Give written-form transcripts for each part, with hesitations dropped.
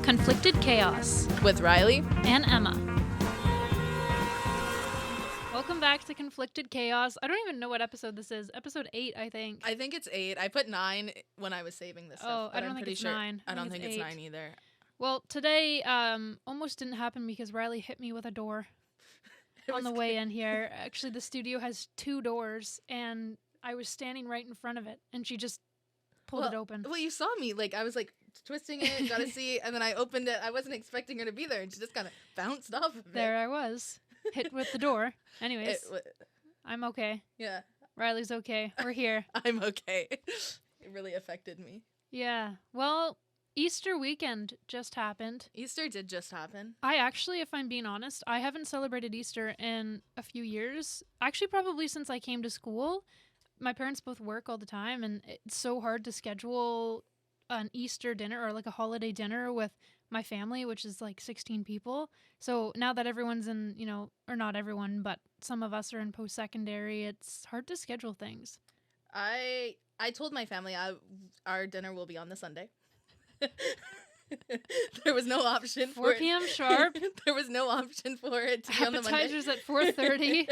Conflicted Chaos with Rylee and Emma. Welcome back to Conflicted Chaos. I don't even know what episode this is. Episode 8, I think. I think it's 8. I put 9 when I was saving this stuff. I don't think it's 9. I don't think it's 9 either. Well, today almost didn't happen because Rylee hit me with a door on the way in here. Actually, the studio has 2 doors, and I was standing right in front of it, and she just pulled it open. Well, you saw me. I was twisting it, got a seat, and then I opened it. I wasn't expecting her to be there, and she just kind of bounced off of it. There I was, hit with the door. Anyways, I'm okay. Yeah. Rylee's okay. We're here. I'm okay. It really affected me. Yeah. Well, Easter weekend just happened. Easter did just happen. I actually, if I'm being honest, I haven't celebrated Easter in a few years. Actually, probably since I came to school. My parents both work all the time, and it's so hard to schedule an Easter dinner or like a holiday dinner with my family, which is like 16 people. So now that everyone's in, or not everyone, but some of us are in post-secondary, it's hard to schedule things. I told my family our dinner will be on the Sunday. There was no option for 4 p.m. sharp. There was no option for it to be on the Monday. Appetizers at 4:30.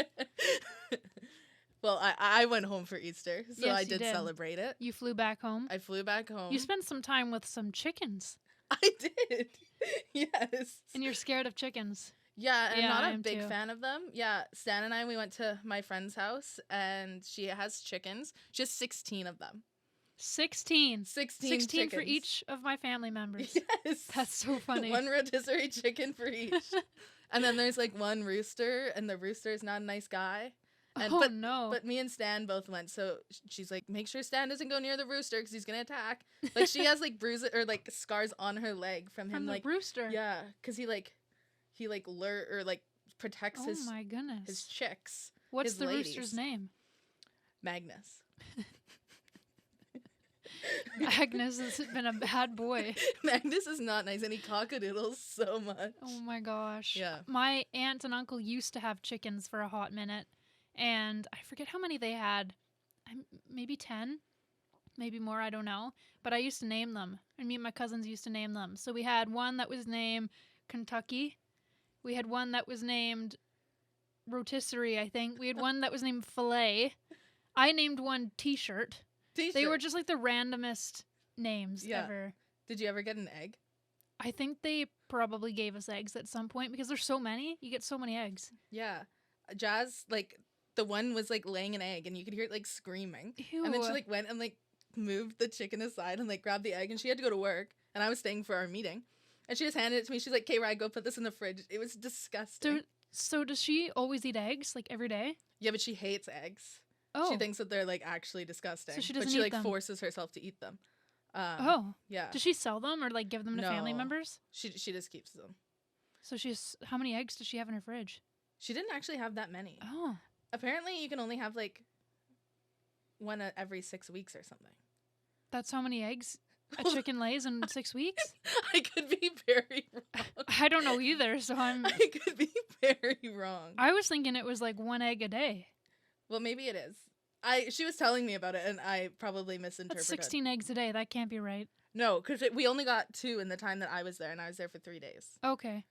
Well, I went home for Easter, so yes, I did celebrate it. You flew back home? I flew back home. You spent some time with some chickens. I did. Yes. And you're scared of chickens. Yeah, and not a big too. fan of them. Yeah, Stan and we went to my friend's house, and she has chickens. She has 16 of them. 16 chickens. For each of my family members. Yes. That's so funny. 1 rotisserie chicken for each. And then there's 1 rooster, and the rooster is not a nice guy. And, no. But me and Stan both went, so she's like, make sure Stan doesn't go near the rooster because he's going to attack. She has bruises or scars on her leg from him. From the rooster? Yeah, because he protects oh my goodness. his chicks. What's his the ladies. rooster's name? Magnus. Magnus has been a bad boy. Magnus is not nice, and he cockadoodles so much. Oh my gosh. Yeah. My aunt and uncle used to have chickens for a hot minute. And I forget how many they had. Maybe 10, maybe more, I don't know. But I used to name them. And me and my cousins used to name them. So we had one that was named Kentucky. We had one that was named Rotisserie, I think. We had one that was named Filet. I named one T-shirt. They were just the randomest names ever. Did you ever get an egg? I think they probably gave us eggs at some point because there's so many. You get so many eggs. Yeah. Jazz, the one was laying an egg, and you could hear it screaming. Ew. And then she went and moved the chicken aside and grabbed the egg, and she had to go to work, and I was staying for our meeting, and she just handed it to me. She's like, "Okay, Ryan, go put this in the fridge." It was disgusting. So does she always eat eggs every day? Yeah, but she hates eggs. Oh. She thinks that they're actually disgusting. So she doesn't but she eat them. Forces herself to eat them. Yeah. Does she sell them or give them to family members? She just keeps them. So how many eggs does she have in her fridge? She didn't actually have that many. Oh. Apparently, you can only have one every 6 weeks or something. That's how many eggs a chicken lays in 6 weeks? I could be very wrong. I don't know either, so I could be very wrong. I was thinking it was 1 egg a day. Well, maybe it is. She was telling me about it, and I probably misinterpreted. That's 16 eggs a day. That can't be right. No, because we only got 2 in the time that I was there, and I was there for 3 days. Okay.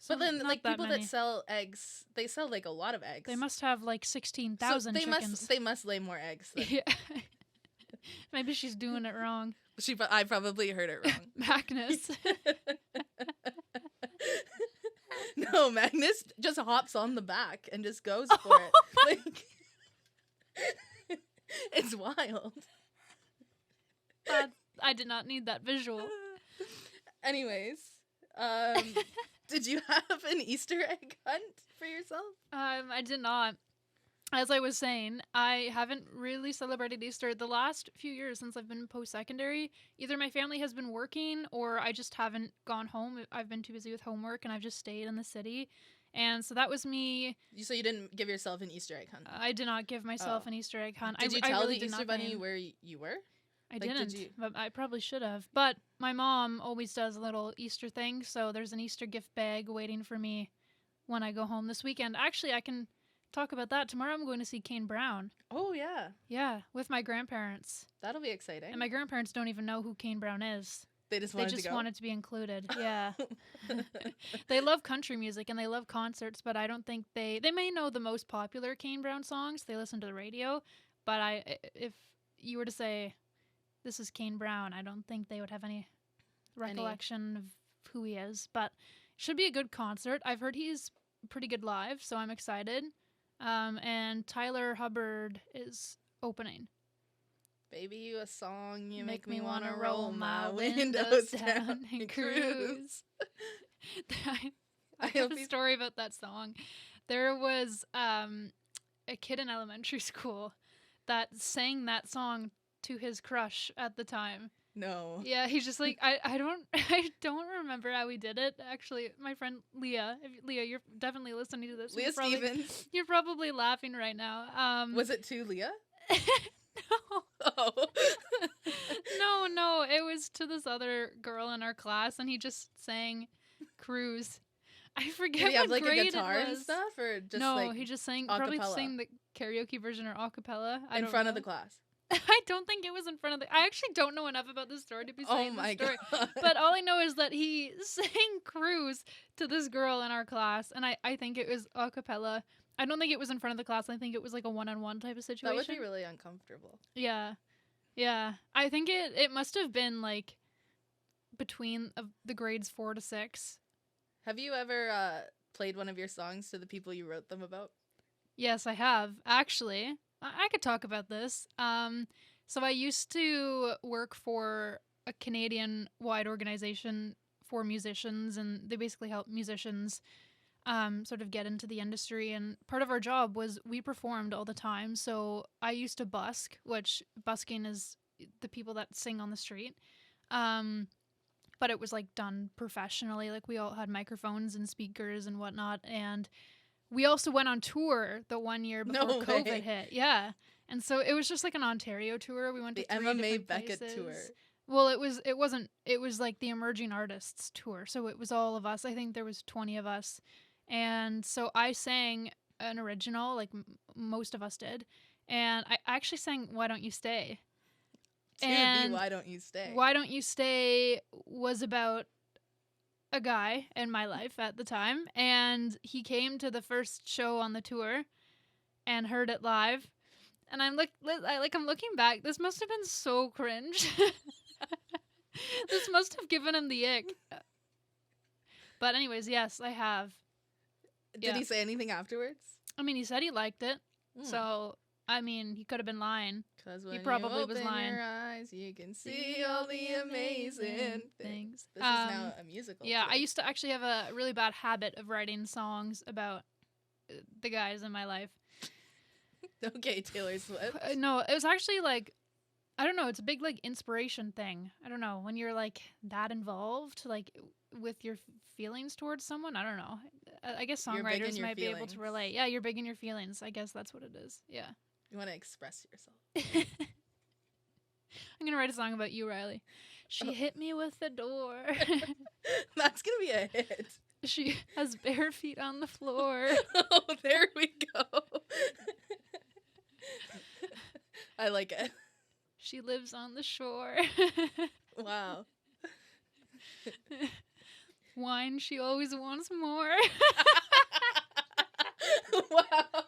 So but then, people that sell eggs, they sell a lot of eggs. They must have 16,000 chickens. They must lay more eggs. Yeah. Maybe she's doing it wrong. I probably heard it wrong. Magnus. No, Magnus just hops on the back and just goes for it. It's wild. I did not need that visual. Anyways, did you have an Easter egg hunt for yourself? I did not. As I was saying, I haven't really celebrated Easter the last few years since I've been post-secondary. Either my family has been working or I just haven't gone home. I've been too busy with homework and I've just stayed in the city. And so that was me. So you didn't give yourself an Easter egg hunt? I did not give myself an Easter egg hunt. Did you tell the Easter Bunny where you were? I didn't, but I probably should have. But my mom always does a little Easter thing, so there's an Easter gift bag waiting for me when I go home this weekend. Actually, I can talk about that. Tomorrow I'm going to see Kane Brown. Oh, yeah. Yeah, with my grandparents. That'll be exciting. And my grandparents don't even know who Kane Brown is. They just They wanted to just go. wanted to be included. Yeah. They love country music and they love concerts, but I don't think they may know the most popular Kane Brown songs. They listen to the radio, but if you were to say this is Kane Brown, I don't think they would have any recollection of who he is. But should be a good concert. I've heard he's pretty good live, so I'm excited. And Tyler Hubbard is opening. Baby, you a song, you Make make me me wanna wanna roll roll my my windows windows down down and and cruise. I I have hope a he's- story about that song. There was a kid in elementary school that sang that song to his crush at the time. No. Yeah, he's just like I don't remember how he did it. Actually, my friend Leah, Leah, you're definitely listening to this. Leah Stevens. You're probably laughing right now. Was it to Leah? No. Oh. No, it was to this other girl in our class, and he just sang "Cruise." I forget Did he have what like a grade guitar it and was. stuff, or just No, like he just sang a probably cappella? sang the karaoke version or a cappella. I in don't front know. of the class? I don't think it was in front of the. I actually don't know enough about this story to be saying Oh my the story. god! But all I know is that he sang "Cruise" to this girl in our class, and I think it was a cappella. I don't think it was in front of the class. I think it was like a one-on-one type of situation. That would be really uncomfortable. Yeah. Yeah. I think it must have been like between the grades 4 to 6. Have you ever played one of your songs to the people you wrote them about? Yes, I have. Actually, I could talk about this. So I used to work for a Canadian-wide organization for musicians, and they basically help musicians sort of get into the industry. And part of our job was we performed all the time. So I used to busk, which busking is the people that sing on the street. But it was like done professionally. Like we all had microphones and speakers and whatnot. And we also went on tour the one year before No COVID way. hit. Yeah. And so it was just like an Ontario tour. We went to The 3 Emma Mae different Beckett places. tour. Well, it was like the emerging artists tour. So it was all of us. I think there was 20 of us. And so I sang an original, like most of us did. And I actually sang Why Don't You Stay? And Why Don't You Stay? Why Don't You Stay was about a guy in my life at the time, and he came to the first show on the tour and heard it live. And I'm looking back, this must have been so cringe. This must have given him the ick. But anyways, yes, I have. Did Yeah. he say anything afterwards? I mean, he said he liked it. Hmm. So, I mean, he could have been lying. 'Cause when probably you was open lying. your eyes, you can see all the amazing things. This is now a musical. Yeah, too. I used to actually have a really bad habit of writing songs about the guys in my life. Okay, Taylor Swift. No, it was actually like, I don't know, it's a big like inspiration thing. I don't know, when you're like that involved, like with your feelings towards someone. I don't know. I guess You're big in songwriters your might be able to feelings. relate. Yeah, you're big in your feelings. I guess that's what it is. Yeah. You want to express yourself. I'm gonna write a song about you, Rylee. She Oh. hit me with the door. That's gonna be a hit. She has bare feet on the floor. Oh, there we go. I like it. She lives on the shore. Wow. Wine, she always wants more. Wow.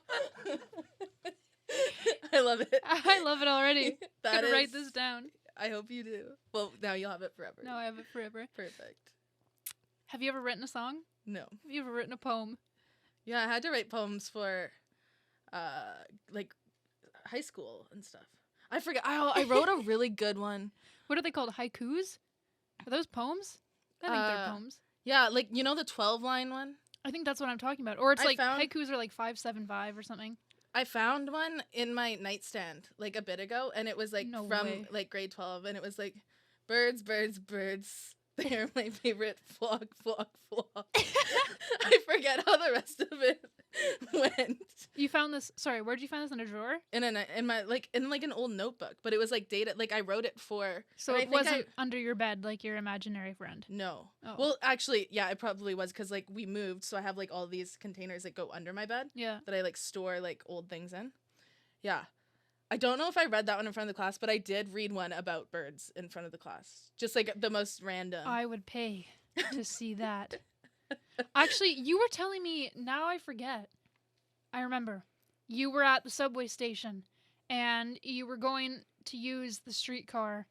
I love it. I love it already. That Gotta write is- this down. I hope you do. Well, now you'll have it forever. No, I have it forever. Perfect. Have you ever written a song? No. Have you ever written a poem? Yeah, I had to write poems for, like, high school and stuff. I forgot. I wrote a really good one. What are they called? Haikus? Are those poems? I think they're poems. Yeah, like, you know the 12-line one? I think that's what I'm talking about. Or it's I like found- haikus are like 575 or something. I found one in my nightstand, like, a bit ago, and it was, like, No from, way. like, grade 12, and it was, like, birds, birds, birds. They're my favorite. Flock, flock, flock. I forget how the rest of it went. You found this. Sorry, where'd you find this in a drawer? In my like in like an old notebook, but it was like dated. Like I wrote it for. So and I it think wasn't under your bed like your imaginary friend. No. Oh. Well, actually, yeah, it probably was because like we moved, so I have like all these containers that go under my bed Yeah. that I like store like old things in. Yeah. I don't know if I read that one in front of the class, but I did read one about birds in front of the class. Just like the most random. I would pay to see that. Actually, you were telling me, now I forget. I remember. You were at the subway station and you were going to use the streetcar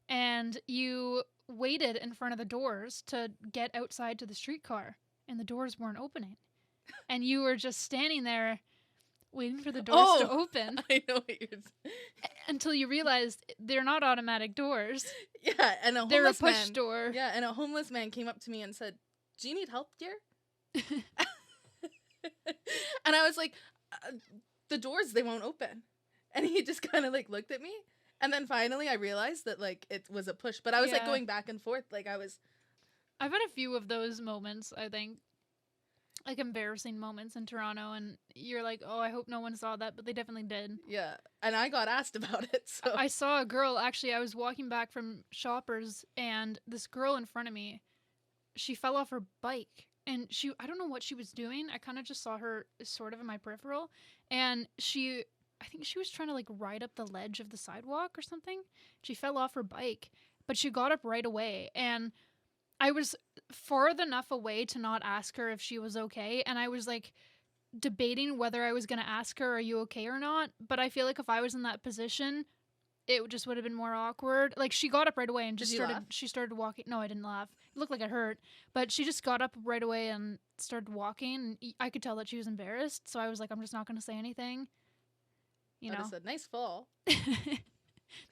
and you waited in front of the doors to get outside to the streetcar and the doors weren't opening. And you were just standing there waiting for the doors to open. I know what you're until you realized they're not automatic doors. Yeah, and they're a push door. Yeah, and a homeless man came up to me and said, "Do you need help, dear?" And I was like, "The doors, they won't open." And he just kind of like looked at me. And then finally I realized that like it was a push, but I was like going back and forth. Like I've had a few of those moments, I think. Like embarrassing moments in Toronto, and you're like, oh, I hope no one saw that, but they definitely did. Yeah, and I got asked about it, so. I saw a girl, actually, I was walking back from Shoppers, and this girl in front of me, she fell off her bike, and I don't know what she was doing, I kind of just saw her sort of in my peripheral, and I think she was trying to like ride up the ledge of the sidewalk or something. She fell off her bike, but she got up right away, and I was far enough away to not ask her if she was okay, and I was like debating whether I was going to ask her, are you okay or not, but I feel like if I was in that position, it just would have been more awkward. Like, she got up right away and just started walking. No, I didn't laugh. It looked like it hurt, but she just got up right away and started walking, and I could tell that she was embarrassed, so I was like, I'm just not going to say anything. You know? I said, nice fall.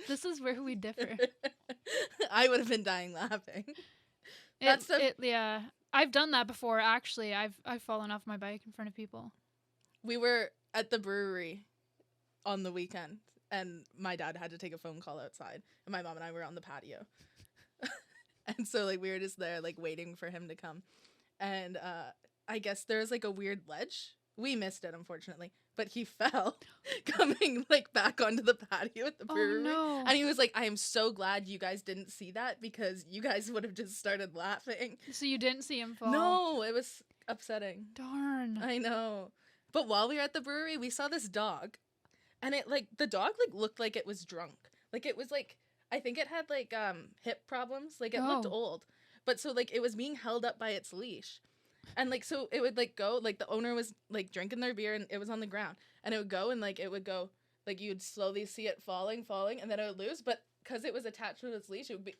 This is where we differ. I would have been dying laughing. Yeah, I've done that before. Actually, I've fallen off my bike in front of people. We were at the brewery on the weekend, and my dad had to take a phone call outside, and my mom and I were on the patio, and so like we were just there like waiting for him to come, and I guess there's like a weird ledge. We missed it, unfortunately, but he fell coming like back onto the patio at the brewery. Oh, no. And he was like, I am so glad you guys didn't see that because you guys would have just started laughing. So you didn't see him fall? No, it was upsetting. Darn. I know. But while we were at the brewery, we saw this dog. And it like the dog like looked like it was drunk. Like it was like, I think it had like hip problems. Like it looked old. But so like it was being held up by its leash. And like so it would like go, like the owner was like drinking their beer and it was on the ground, and it would go and like it would go, like you'd slowly see it falling, and then it would lose, but because it was attached to its leash, it would be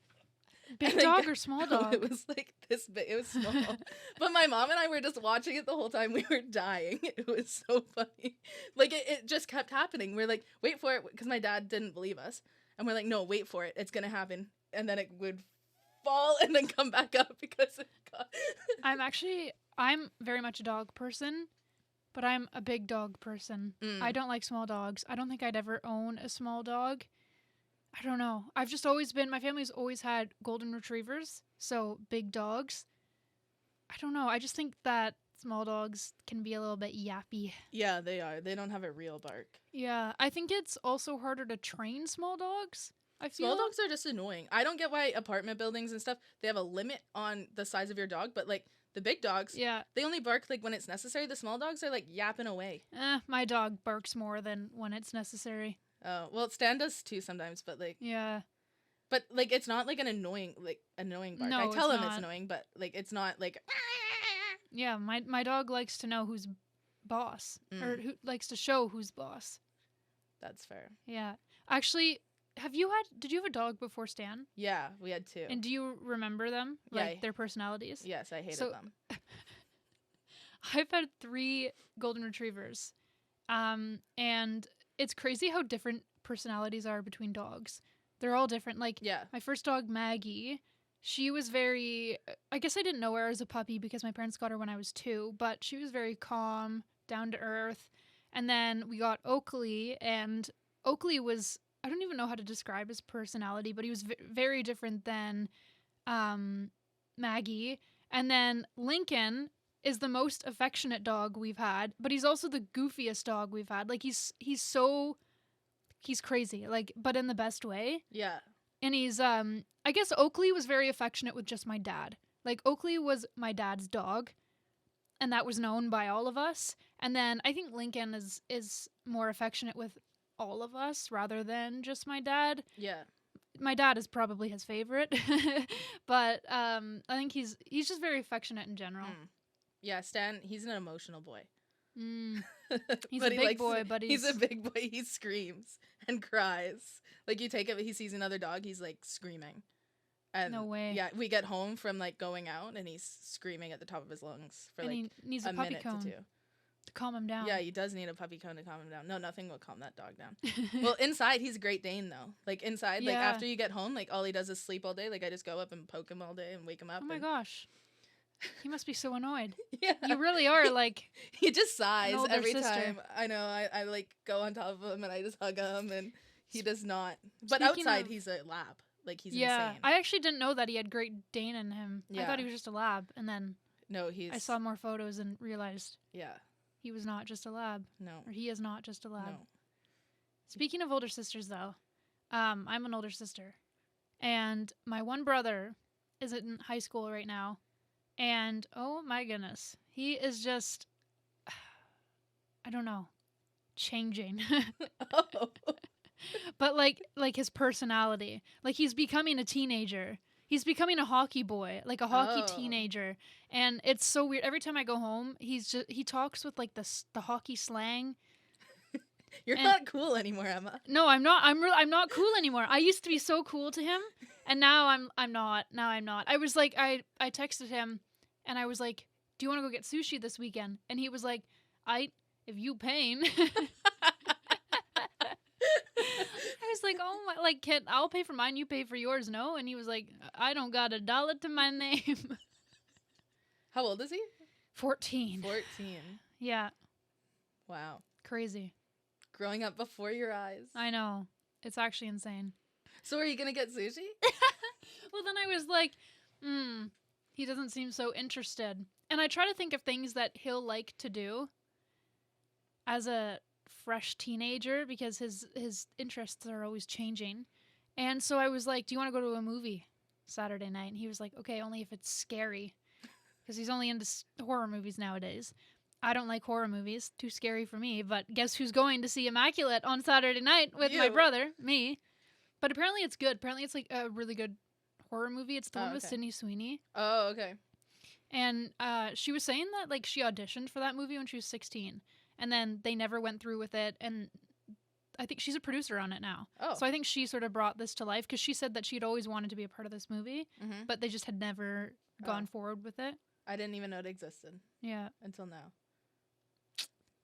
big dog or small dog. It was like this big. It was small. But my mom and I were just watching it the whole time. We were dying. It was so funny. Like it just kept happening. We're like, wait for it, because my dad didn't believe us, and we're like, no, wait for it, it's gonna happen, and then it would fall and then come back up because it got I'm very much a dog person, but I'm a big dog person. I don't like small dogs. I don't think I'd ever own a small dog. I don't know. I've just always been, my family's always had golden retrievers, so big dogs. I don't know. I just think that small dogs can be a little bit yappy. Yeah, they are. They don't have a real bark. Yeah, I think it's also harder to train small dogs. I feel small dogs are just annoying. I don't get why apartment buildings and stuff, they have a limit on the size of your dog, but like the big dogs, yeah, they only bark like when it's necessary. The small dogs are like yapping away. My dog barks more than when it's necessary. Oh, well, Stan does too sometimes, but like, yeah, but like it's not like an annoying bark. No, I tell him not. it's annoying, but like it's not like. Yeah, my dog likes to know who's boss, or who likes to show who's boss. That's fair. Yeah, actually. Did you have a dog before Stan? Yeah, we had two. And do you remember them? Like, yeah. Their personalities? Yes, I hated them. I've had 3 golden retrievers. And it's crazy how different personalities are between dogs. They're all different. Like, yeah. My first dog, Maggie, she was very, I guess I didn't know her as a puppy because my parents got her when I was 2, but she was very calm, down to earth. And then we got Oakley, and Oakley was, I don't even know how to describe his personality, but he was very different than Maggie. And then Lincoln is the most affectionate dog we've had, but he's also the goofiest dog we've had. Like he's crazy, like, but in the best way. Yeah. And he's I guess Oakley was very affectionate with just my dad. Like Oakley was my dad's dog, and that was known by all of us. And then I think Lincoln is more affectionate with all of us rather than just my dad. Yeah. My dad is probably his favorite, but I think he's just very affectionate in general. Yeah, Stan, he's an emotional boy. He's But a big boy, but he's a big boy. He screams and cries. Like, you take it, he sees another dog, he's like screaming. And no way. yeah, we get home from like going out and he's screaming at the top of his lungs for and like he needs a puppy minute cone to two. to calm him down. Yeah, he does need a puppy cone to calm him down. No, nothing will calm that dog down. Well, inside he's a Great Dane though. Like inside, like after you get home, like all he does is sleep all day. Like I just go up and poke him all day and wake him up. Oh my gosh. He must be so annoyed. Yeah. You really are like he just sighs every sister. time. I know. I like go on top of him and I just hug him and he does not. But Speaking outside of- he's a lab. Like he's yeah, insane. I actually didn't know that he had Great Dane in him. I thought he was just a lab, and then No, he's I saw more photos and realized yeah. he was not just a lab. No. Or he is not just a lab. No. Speaking of older sisters, though, I'm an older sister, and my one brother is in high school right now, and oh my goodness, he is just, I don't know, changing. Oh. But like his personality, like he's becoming a teenager. He's becoming a hockey boy, like a hockey teenager, and it's so weird. Every time I go home, he talks with like the hockey slang. You're not cool anymore, Emma. No, I'm not. I'm not cool anymore. I used to be so cool to him, and now I'm not. Now I'm not. I was like, I texted him, and I was like, "Do you want to go get sushi this weekend?" And he was like, if you paying." I was like, "Oh my, like kid, I'll pay for mine. You pay for yours, no?" And he was like, "I don't got $1 to my name." How old is he? 14. 14. Yeah. Wow. Crazy. Growing up before your eyes. I know. It's actually insane. So are you gonna get sushi? Well, then I was like, he doesn't seem so interested. And I try to think of things that he'll like to do as a fresh teenager because his interests are always changing. And so I was like, do you want to go to a movie Saturday night? And he was like, okay, only if it's scary. Because he's only into horror movies nowadays. I don't like horror movies. Too scary for me. But guess who's going to see Immaculate on Saturday night with my brother? Me. But apparently it's good. Apparently it's like a really good horror movie. It's the one with Sydney Sweeney. Oh, okay. And she was saying that like she auditioned for that movie when she was 16. And then they never went through with it. And I think she's a producer on it now. Oh. So I think she sort of brought this to life because she said that she'd always wanted to be a part of this movie. Mm-hmm. But they just had never gone forward with it. I didn't even know it existed. Yeah. Until now.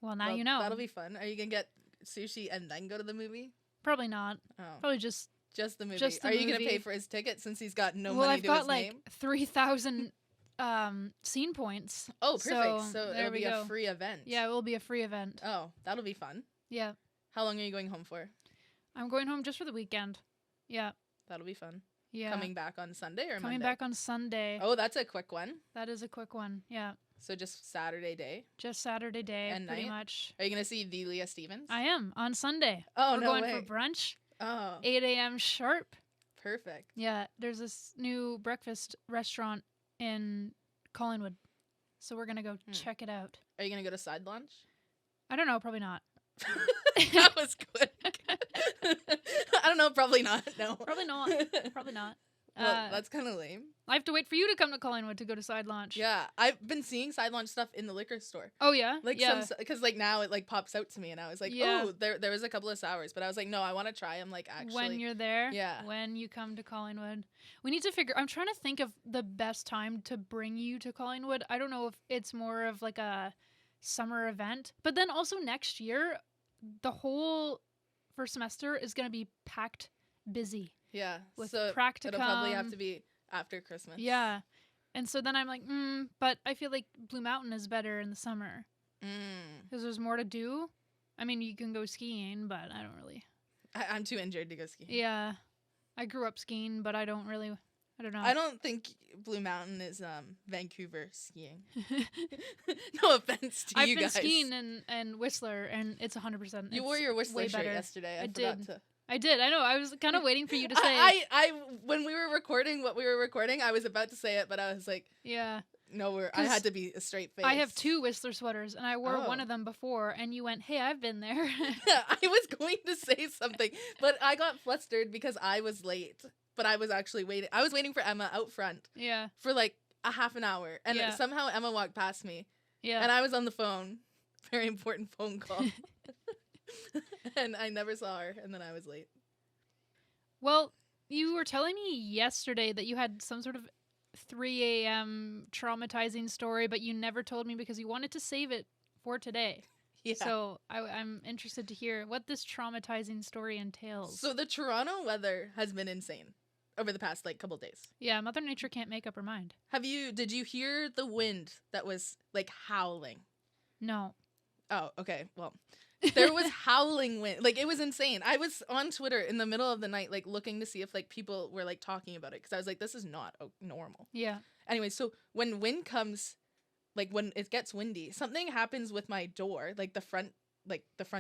Well, now you know. That'll be fun. Are you going to get sushi and then go to the movie? Probably not. Oh. Probably just the movie. Just the Are you going to movie. pay for his ticket since he's got no well, money I've to got his like name? 3,000 scene points. Oh, perfect. So there it'll we be go. a free event. Yeah, it will be a free event. Oh, that'll be fun. Yeah. How long are you going home for? I'm going home just for the weekend. Yeah. That'll be fun. Yeah. Coming back on Sunday or Coming Monday? back on Sunday. Oh, that's a quick one. That is a quick one. Yeah. So just Saturday day. Just Saturday day, And pretty night? much. Are you going to see the Leah Stevens? I am on Sunday. Oh, We're no going way. for brunch. Oh, 8 a.m. sharp. perfect. Yeah. There's this new breakfast restaurant in Collingwood. So we're going to go check it out. Are you going to go to side lunch? I don't know. Probably not. That was quick. I don't know. Probably not. No. Probably not. Probably not. Well, that's kind of lame. I have to wait for you to come to Collingwood to go to side launch. Yeah, I've been seeing side launch stuff in the liquor store. Oh yeah, Like yeah. because like now it like pops out to me and I was like, Yeah. oh, there was a couple of sours, but I was like, no, I want to try them like actually. When you're there, Yeah. When you come to Collingwood, we need to figure. I'm trying to think of the best time to bring you to Collingwood. I don't know if it's more of like a summer event, but then also next year, the whole first semester is going to be packed busy. Yeah, with so practicum. it'll probably have to be after Christmas. Yeah, and so then I'm like, but I feel like Blue Mountain is better in the summer because there's more to do. I mean, you can go skiing, but I don't really. I'm too injured to go skiing. Yeah, I grew up skiing, but I don't know. I don't think Blue Mountain is Vancouver skiing. No offense to I've you been guys. skiing in Whistler, and it's 100%. You wore your Whistler way shirt better. yesterday. I forgot did. to. I did. I know. I was kind of waiting for you to say. I when we were recording what we were recording, I was about to say it, but I was like, yeah. I had to be a straight face. I have 2 Whistler sweaters, and I wore one Oh. of them before, and you went, hey, I've been there. I was going to say something, but I got flustered because I was late. But I was actually waiting. I was waiting for Emma out front Yeah. for like a half an hour. And Yeah. somehow Emma walked past me. Yeah. And I was on the phone. Very important phone call. And I never saw her. And then I was late. Well, you were telling me yesterday that you had some sort of 3 a.m. traumatizing story, but you never told me because you wanted to save it for today. Yeah. So I'm interested to hear what this traumatizing story entails. So the Toronto weather has been insane over the past like couple days. Yeah, Mother Nature can't make up her mind. Did you hear the wind that was like howling? No. Oh, okay. Well, there was howling wind. Like it was insane. I was on Twitter in the middle of the night, like looking to see if like people were like talking about it. Cause I was like, this is not normal. Yeah. Anyway, so when wind comes, like when it gets windy, something happens with my door, like the front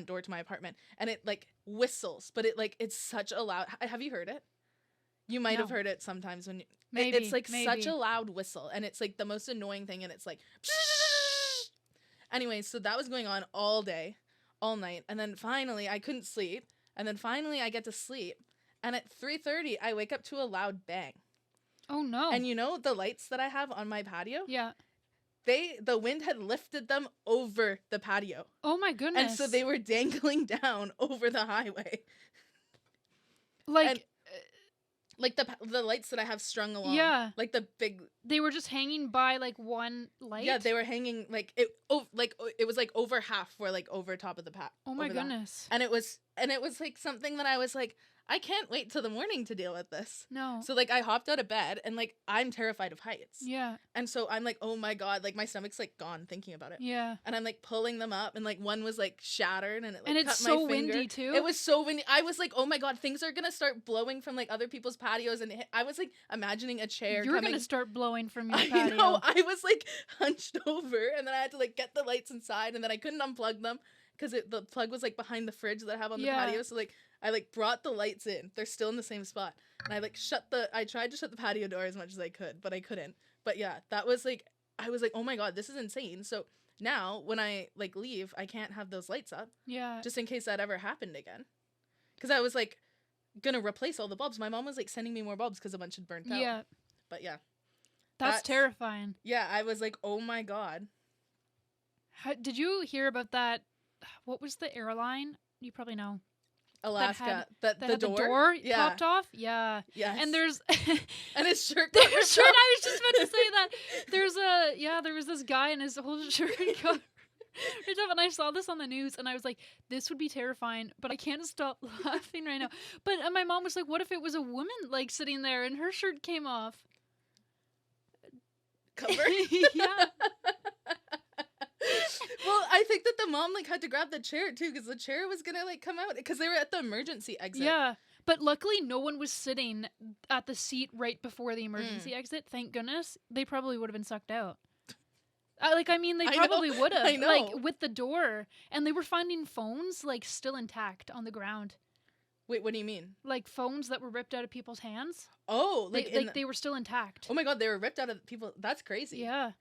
door to my apartment, and it like whistles, but it's such a loud. Have you heard it? You might have No. heard it sometimes when Maybe, it's like such maybe. a loud whistle, and it's like the most annoying thing, and it's like. Anyway, so that was going on all day, all night, and then finally I couldn't sleep, and then finally I get to sleep, and at 3:30 I wake up to a loud bang. Oh no. And you know the lights that I have on my patio? Yeah. The wind had lifted them over the patio. Oh my goodness. And so they were dangling down over the highway. like and- Like the lights that I have strung along. Yeah. Like the big. they were just hanging by like one light. Yeah, they were hanging like it. Oh, like it was like over half, were like over top of the pat. Oh my over the- goodness. And it was like something that I was like, I can't wait till the morning to deal with this. No. So like I hopped out of bed and like I'm terrified of heights. Yeah. And so I'm like, oh my God, like my stomach's like gone thinking about it. Yeah. And I'm like pulling them up and like one was like shattered and it like And it's cut so my finger. windy too. It was so windy. I was like, oh my God, things are gonna start blowing from like other people's patios, and I was like imagining a chair. You're coming. gonna start blowing from your I patio. know. I was like hunched over, and then I had to like get the lights inside, and then I couldn't unplug them because the plug was like behind the fridge that I have on the Yeah. patio. So like I like brought the lights in. They're still in the same spot, and I like I tried to shut the patio door as much as I could, but I couldn't. But yeah, that was like I was like, oh my God, this is insane. So now when I like leave, I can't have those lights up Yeah. just in case that ever happened again. Because I was like gonna replace all the bulbs. My mom was like sending me more bulbs because a bunch had burnt out. Yeah. But yeah. That's That's- terrifying. Yeah, I was like, oh my God. Did you hear about that? What was the airline? You probably know. Alaska. That the had door? the door Yeah. popped off? Yeah. Yes. And there's and his shirt got there's ripped shirt. off. I was just about to say that. There was this guy and his whole shirt got ripped off, and I saw this on the news and I was like, this would be terrifying, but I can't stop laughing right now. But my mom was like, what if it was a woman like sitting there and her shirt came off? Cover. Yeah. Well, I think that the mom like had to grab the chair too because the chair was gonna like come out because they were at the emergency exit. Yeah. But luckily no one was sitting at the seat right before the emergency exit. Thank goodness. They probably would have been sucked out. They probably would have. I know. Like with the door. And they were finding phones like still intact on the ground. Wait, what do you mean? Like phones that were ripped out of people's hands. Oh, like They were still intact. oh my God, they were ripped out of people. That's crazy. Yeah.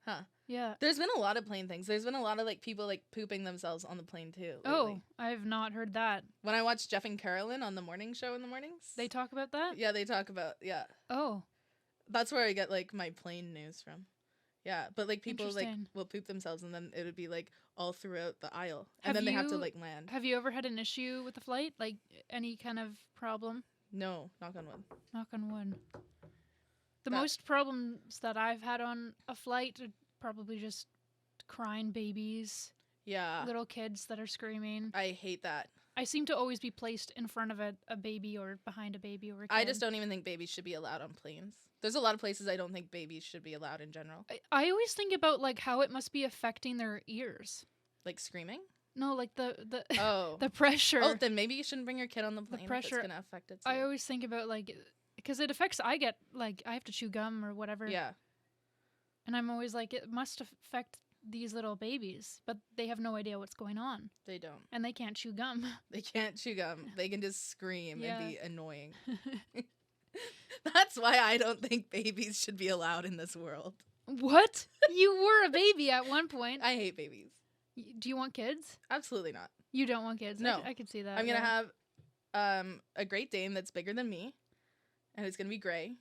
Huh. Yeah. There's been a lot of plane things. There's been a lot of like people like pooping themselves on the plane too. Oh, lately. I've not heard that. When I watch Jeff and Carolyn on the morning show in the mornings, They talk about that? yeah, they talk about Oh. That's where I get like my plane news from. Yeah, but like people like Interesting. will poop themselves and then it would be like all throughout the aisle, Have and then they have to you- like land. Have you ever had an issue with the flight? Like any kind of problem? No, knock on wood. Knock on wood. The That- most problems that I've had on a flight are probably just crying babies, Yeah, little kids that are screaming. I hate that. I seem to always be placed in front of a baby or behind a baby or a kid. I just don't even think babies should be allowed on planes. There's a lot of places I don't think babies should be allowed in general. I always think about like how it must be affecting their ears. Like screaming. No, like the Oh. the pressure. Oh, then maybe you shouldn't bring your kid on the plane. pressure- If it's gonna affect it. I always think about like because it affects. I get like I have to chew gum or whatever. Yeah. And I'm always like, it must affect these little babies, but they have no idea what's going on, They don't. and they can't chew gum. They can't chew gum. They can just scream Yeah. and be annoying. That's why I don't think babies should be allowed in this world. What? You were a baby at one point. I hate babies. Do you want kids? Absolutely not. You don't want kids? No. I could see that. I'm going to have a Great Dane that's bigger than me, and it's going to be gray.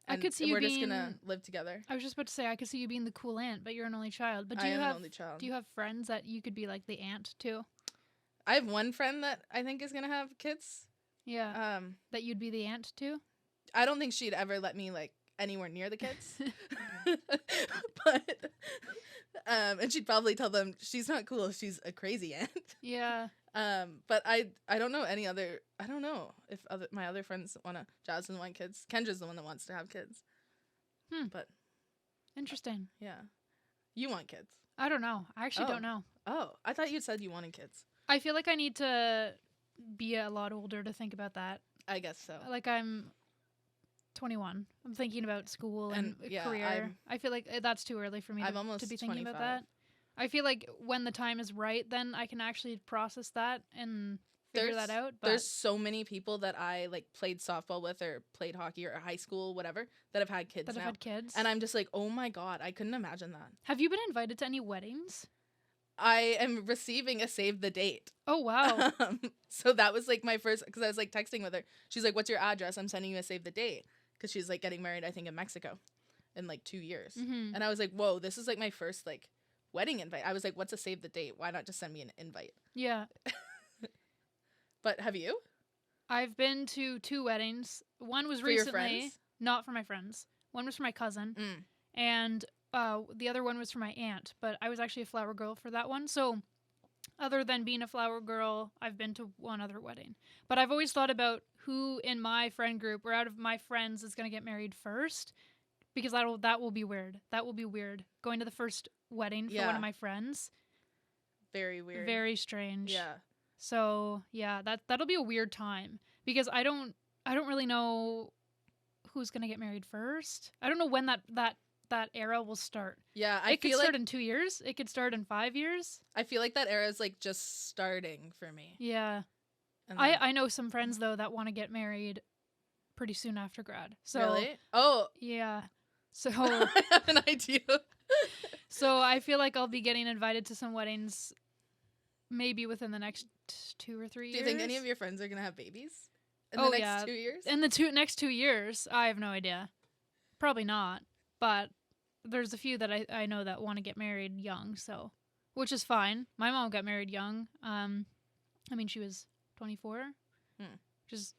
I could see you being... We're just going to live together. I was just about to say, I could see you being the cool aunt, but you're an only child. But I am an only child. Do you have friends that you could be like the aunt to? I have one friend that I think is going to have kids. Yeah. That you'd be the aunt to? I don't think she'd ever let me, like, anywhere near the kids. But, and she'd probably tell them she's not cool. She's a crazy aunt. Yeah. But I don't know any other, I don't know if my other friends want to, Jazz doesn't want kids. Kendra's the one that wants to have kids. But. Interesting. Yeah. You want kids. I don't know. I actually don't know. Oh, I thought you said you wanted kids. I feel like I need to be a lot older to think about that. I guess so. Like I'm 21. I'm thinking about school and career. I feel like that's too early for me to be thinking 25. about that. I feel like when the time is right, then I can actually process that and figure that out. But there's so many people that I like played softball with or played hockey or high school, whatever, that have had kids now. And I'm just like, oh my God, I couldn't imagine that. Have you been invited to any weddings? I am receiving a save the date. Oh, wow. So that was like my first, because I was like texting with her. She's like, what's your address? I'm sending you a save the date. Because she's like getting married, I think, in Mexico in like 2 years. Mm-hmm. And I was like, whoa, this is like my first like wedding invite. I was like, what's a save the date? Why not just send me an invite? Yeah. But have you? I've been to 2 weddings. One was for recently. Your friends? Not for my friends. One was for my cousin. And the other one was for my aunt. But I was actually a flower girl for that one. So other than being a flower girl, I've been to one other wedding. But I've always thought about who in my friend group or out of my friends is going to get married first. Because that will be weird. That will be weird. Going to the first wedding for one of my friends. Very weird. Very strange. Yeah. So yeah, that'll be a weird time. Because I don't really know who's going to get married first. I don't know when that era will start. Yeah, it could start in 2 years. It could start in 5 years. I feel like that era is like just starting for me. Yeah. I know some friends though that want to get married pretty soon after grad. So really? Oh. Yeah. So I have an idea. So I feel like I'll be getting invited to some weddings maybe within the next 2 or 3 years. Do you think any of your friends are going to have babies in the next 2 years? In the next 2 years, I have no idea. Probably not. But there's a few that I know that want to get married young, so which is fine. My mom got married young. I mean, she was 24, which is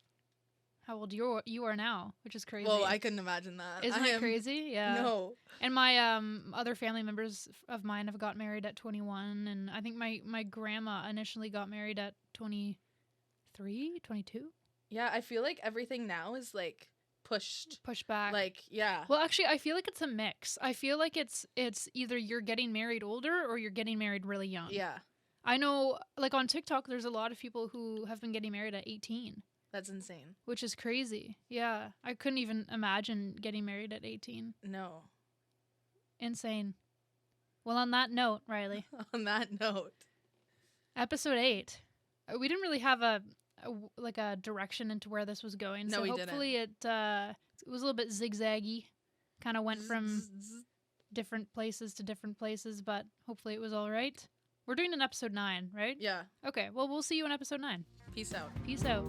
how old you are now, which is crazy. Well, I couldn't imagine that. Isn't it crazy? Yeah. No. And my other family members of mine have got married at 21, and I think my grandma initially got married at 23, 22. Yeah, I feel like everything now is like pushed back. Like, yeah. Well, actually, I feel like it's a mix. I feel like it's either you're getting married older or you're getting married really young. Yeah. I know, like on TikTok, there's a lot of people who have been getting married at 18. That's insane. Which is crazy. Yeah. I couldn't even imagine getting married at 18. No. Insane. Well, on that note, Rylee. On that note. Episode 8. We didn't really have a direction into where this was going. No, so we hopefully didn't. It was a little bit zigzaggy. Kind of went from different places to different places, but hopefully it was all right. We're doing an episode 9, right? Yeah. Okay, well, we'll see you in episode 9. Peace out. Peace out.